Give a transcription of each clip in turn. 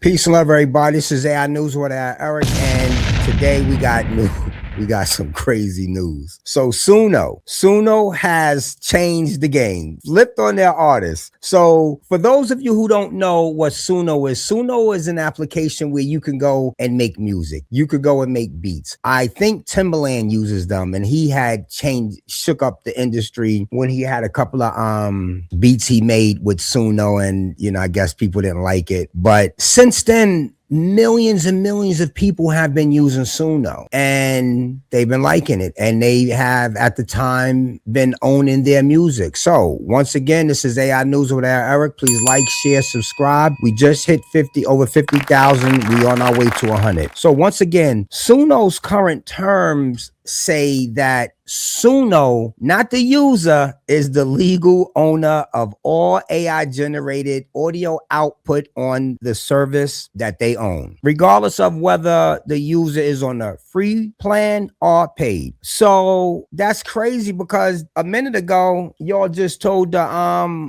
Peace and love, everybody. This is AI News with AI Erik, and today we got some crazy news. So Suno has changed the game, flipped on their artists. So for those of you who don't know what Suno is an application where you can go and make music. You could go and make beats. I think Timbaland uses them, and he had shook up the industry when he had a couple of beats he made with Suno, and I guess people didn't like it. But since then, millions and millions of people have been using Suno, and they've been liking it, and they have at the time been owning their music. So once again, this is AI News with AI Erik. Please like, share, subscribe. We just hit over 50,000. We on our way to 100. So once again, Suno's current terms say that Suno, not the user, is the legal owner of all AI generated audio output on the service that they own, regardless of whether the user is on a free plan or paid. So that's crazy, because a minute ago y'all just told the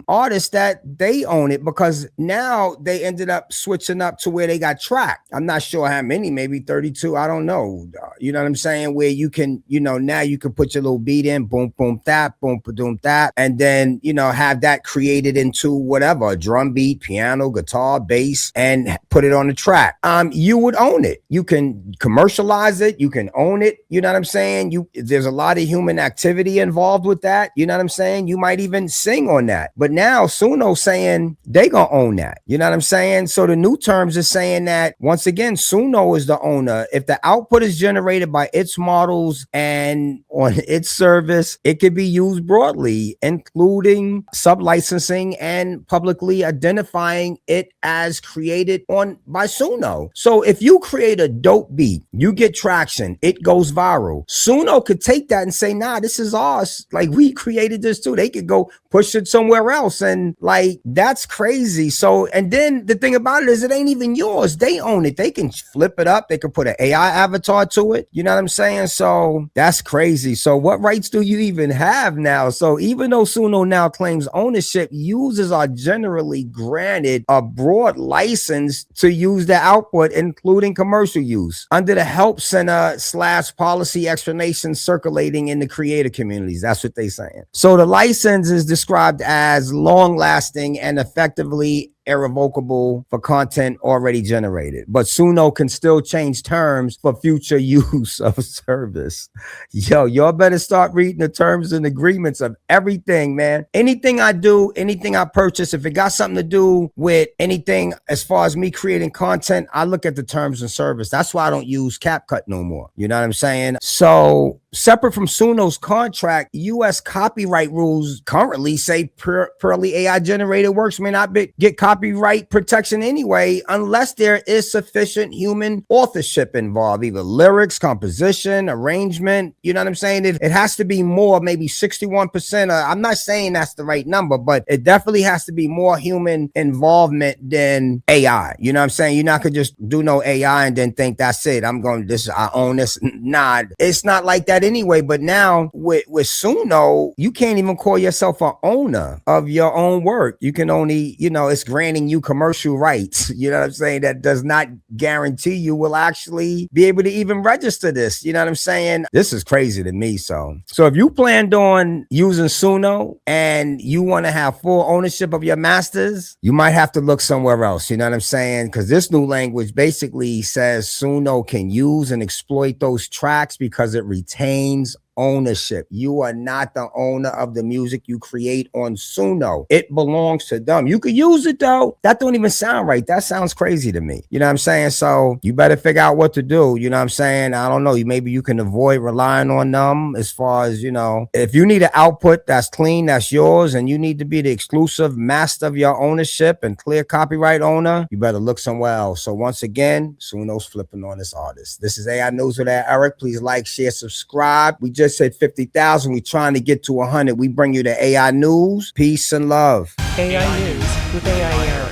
artist that they own it, because now they ended up switching up to where they got tracked. I'm not sure how many, maybe 32, I don't know. You know what I'm saying? Where you can, now you can put your little beat in, boom, boom, that, boom, boom, that, and then, have that created into whatever, a drum beat, piano, guitar, bass, and put it on the track. You would own it. You can commercialize it. You can own it. You know what I'm saying? There's a lot of human activity involved with that. You know what I'm saying? You might even sing on that. But now Suno's saying they gonna own that. You know what I'm saying? So the new terms is saying that, once again, Suno is the owner. If the output is generated by its models and on its service, it could be used broadly, including sub-licensing and publicly identifying it as created by Suno. So if you create a dope beat, you get traction, it goes viral. Suno could take that and say, nah, this is ours. Like, we created this too. They could go push it somewhere else. And like, that's crazy. So, and then the thing about it is, it ain't even yours. They own it. They can flip it up. They can put an AI avatar to it. You know what I'm saying? So that's crazy. So what rights do you even have now? So even though Suno now claims ownership, users are generally granted a broad license to use the output, including commercial use, under the help center / policy explanations circulating in the creator communities. That's what they're saying. So the license is described as long lasting and effectively irrevocable for content already generated, but Suno can still change terms for future use of service. Yo, y'all better start reading the terms and agreements of everything, man. Anything I do, anything I purchase, if it got something to do with anything as far as me creating content, I look at the terms and service. That's why I don't use CapCut no more. You know what I'm saying? So separate from Suno's contract, U.S. copyright rules currently say purely AI generated works may not get copyright protection anyway, unless there is sufficient human authorship involved, either lyrics, composition, arrangement. You know what I'm saying? It has to be more, maybe 61%. I'm not saying that's the right number, but it definitely has to be more human involvement than AI. You know what I'm saying? You're not gonna just do no AI and then think that's it. I own this. Nah, it's not like that anyway. But now with Suno, you can't even call yourself an owner of your own work. You can only, it's granting you commercial rights. You know what I'm saying? That does not guarantee you will actually be able to even register this. You know what I'm saying? This is crazy to me. So if you planned on using Suno and you want to have full ownership of your masters, you might have to look somewhere else. You know what I'm saying? Because this new language basically says Suno can use and exploit those tracks because it retains ownership. You are not the owner of the music you create on Suno. It belongs to them. You could use it though. That don't even sound right. That sounds crazy to me. You know what I'm saying? So you better figure out what to do. You know what I'm saying? I don't know. Maybe you can avoid relying on them as far as, if you need an output that's clean, that's yours, and you need to be the exclusive master of your ownership and clear copyright owner, you better look somewhere else. So once again, Suno's flipping on this artist. This is AI News with AI Erik. Please like, share, subscribe. We just hit 50,000. We're trying to get to 100. We bring you the AI news. Peace and love. AI News with AI Erik.